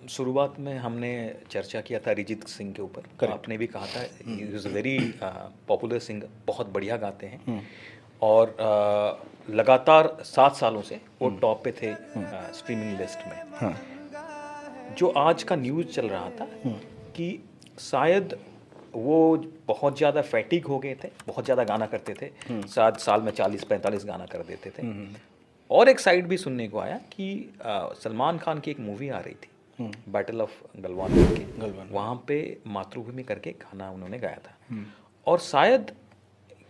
शुरुआत में हमने चर्चा किया था अरिजीत सिंह के ऊपर, तो आपने भी कहा था he is very popular singer, बहुत बढ़िया गाते हैं और लगातार 7 सालों से वो टॉप पे थे स्ट्रीमिंग लिस्ट में। हाँ। जो आज का न्यूज़ चल रहा था कि शायद वो बहुत ज़्यादा फैटिक हो गए थे, बहुत ज़्यादा गाना करते थे, शायद साल में 40-45 गाना कर देते थे। और एक साइड भी सुनने को आया कि सलमान खान की एक मूवी आ रही थी बैटल ऑफ गलवान करके, वहाँ पे मातृभूमि करके गाना उन्होंने गाया था और शायद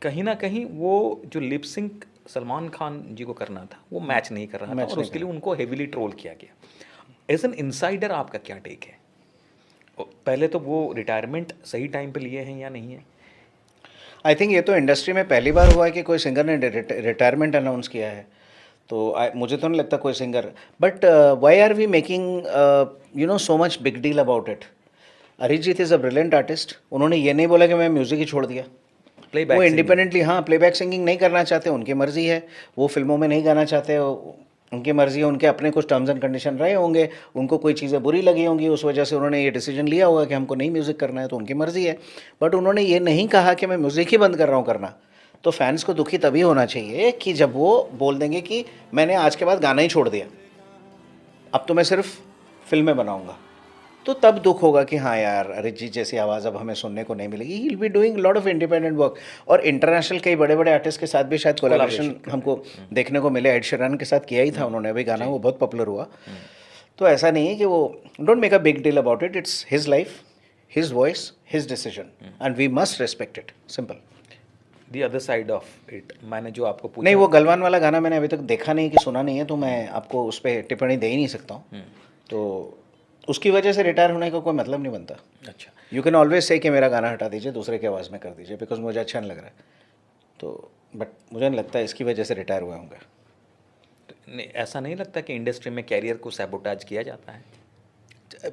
कहीं ना कहीं वो जो लिप सिंक सलमान खान जी को करना था वो मैच नहीं कर रहा था और उसके लिए उनको हेविली ट्रोल किया गया। एज एन इनसाइडर आपका क्या टेक है? पहले तो वो रिटायरमेंट सही टाइम पे लिए हैं या नहीं है? आई थिंक ये तो इंडस्ट्री में पहली बार हुआ है कि कोई सिंगर ने रिटायरमेंट अनाउंस किया है, तो मुझे तो नहीं लगता कोई singer, but why are we making you know so much big deal about it. Arijit is a brilliant artist, उन्होंने ये नहीं बोला कि मैं म्यूज़िक ही छोड़ दिया, वो इंडिपेंडेंटली, हाँ, प्लेबैक सिंगिंग नहीं करना चाहते, उनकी मर्ज़ी है, वो फिल्मों में नहीं गाना चाहते, उनकी मर्ज़ी है, उनके अपने कुछ टर्म्स एंड कंडीशन रहे होंगे, उनको कोई चीज़ें बुरी लगी होंगी, उस वजह से उन्होंने ये डिसीजन लिया होगा कि हमको नहीं म्यूज़िक करना है, तो उनकी मर्ज़ी है। बट उन्होंने ये नहीं कहा कि मैं म्यूज़िक ही बंद कर रहा हूँ करना। तो फैंस को दुखी तभी होना चाहिए कि जब वो बोल देंगे कि मैंने आज के बाद गाना ही छोड़ दिया, अब तो मैं सिर्फ फिल्में बनाऊँगा, तो तब दुख होगा कि हाँ यार, अरिजीत जैसी आवाज़ अब हमें सुनने को नहीं मिलेगी। He will be doing lot of independent work, और इंटरनेशनल कई बड़े बड़े आर्टिस्ट के साथ भी शायद कोलैबोरेशन हमको देखने को मिले। एड शेरन के साथ किया ही था उन्होंने अभी गाना, वो बहुत पॉपुलर हुआ। तो ऐसा नहीं है कि वो, don't make a big deal about it, it's his life, his voice, his decision, and we must respect it, simple. The other side of it, मैंने जो आपको पूछा, नहीं, वो गलवान वाला गाना मैंने अभी तक देखा नहीं कि सुना नहीं है, तो मैं आपको उस पर टिप्पणी दे ही नहीं सकता हूँ। तो उसकी वजह से रिटायर होने का कोई मतलब नहीं बनता। अच्छा, यू कैन ऑलवेज से कि मेरा गाना हटा दीजिए, दूसरे की आवाज़ में कर दीजिए, बिकॉज मुझे अच्छा नहीं लग रहा है, तो बट मुझे नहीं लगता इसकी वजह से रिटायर हुए होंगे। नहीं, ऐसा नहीं लगता कि इंडस्ट्री में कैरियर को सैबोटाज किया जाता है?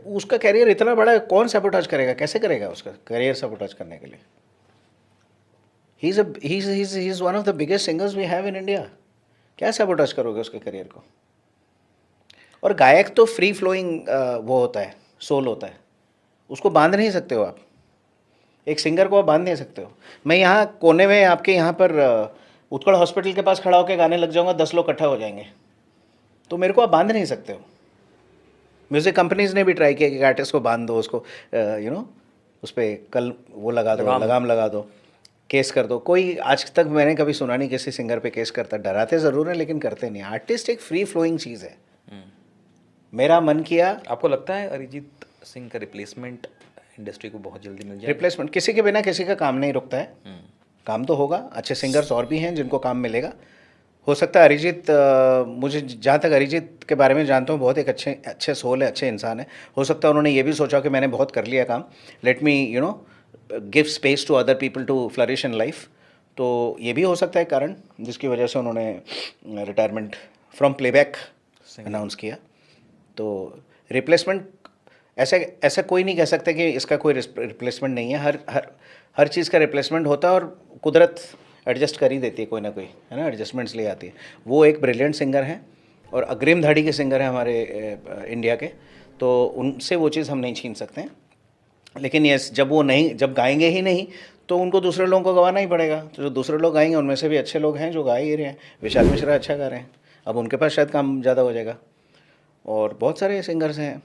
उसका कैरियर इतना बड़ा है, कौन सैबोटाज करेगा, कैसे करेगा उसका कैरियर सैबोटाज करने के लिए? He is one of the biggest singers we have in India, क्या सैबोटाज करोगे उसके करियर को? और गायक तो फ्री फ्लोइंग वो होता है, सोल होता है, उसको बांध नहीं सकते हो आप, एक सिंगर को आप बांध नहीं सकते हो। मैं यहाँ कोने में आपके यहाँ पर उत्कल हॉस्पिटल के पास खड़ा होकर गाने लग जाऊँगा, 10 लोग इकट्ठा हो जाएंगे, तो मेरे को आप बांध नहीं सकते हो। म्यूज़िक कंपनीज़ ने भी ट्राई किया कि आर्टिस्ट को बांध दो, उसको यू नो उस पर कल वो लगा दो, लगाम लगा दो, केस कर दो। कोई आज तक मैंने कभी सुना नहीं किसी सिंगर पे केस करता। डराते ज़रूर हैं लेकिन करते नहीं। आर्टिस्ट एक फ्री फ्लोइंग चीज़ है। मेरा मन किया। आपको लगता है अरिजीत सिंह का रिप्लेसमेंट इंडस्ट्री को बहुत जल्दी मिल जाए? रिप्लेसमेंट किसी के बिना किसी का काम नहीं रुकता है, काम तो होगा। अच्छे सिंगर्स और भी हैं जिनको काम मिलेगा। हो सकता है अरिजीत, मुझे जहाँ तक अरिजीत के बारे में जानता हूँ, बहुत एक अच्छे सोल है, अच्छे इंसान है। हो सकता है उन्होंने ये भी सोचा कि मैंने बहुत कर लिया काम, let me you know give space to other people to flourish in life. तो ये भी हो सकता है कारण जिसकी वजह से उन्होंने रिटायरमेंट फ्रॉम प्लेबैक अनाउंस किया। तो रिप्लेसमेंट ऐसा कोई नहीं कह सकता कि इसका कोई रिप्लेसमेंट नहीं है। हर चीज़ का रिप्लेसमेंट होता है और कुदरत एडजस्ट कर ही देती है, कोई ना कोई, है ना, एडजस्टमेंट्स ले आती है। वो एक ब्रिलियंट सिंगर हैं और अग्रिम धाड़ी के सिंगर हैं हमारे इंडिया के, तो उनसे वो चीज़ हम नहीं छीन सकते हैं। लेकिन ये जब गाएंगे ही नहीं तो उनको दूसरे लोगों को गवाना ही पड़ेगा। तो जो दूसरे लोग गाएंगे उनमें से भी अच्छे लोग हैं जो गा ही रहे हैं। विशाल मिश्रा अच्छा गा रहे हैं, अब उनके पास शायद काम ज़्यादा हो जाएगा। और बहुत सारे सिंगर्स हैं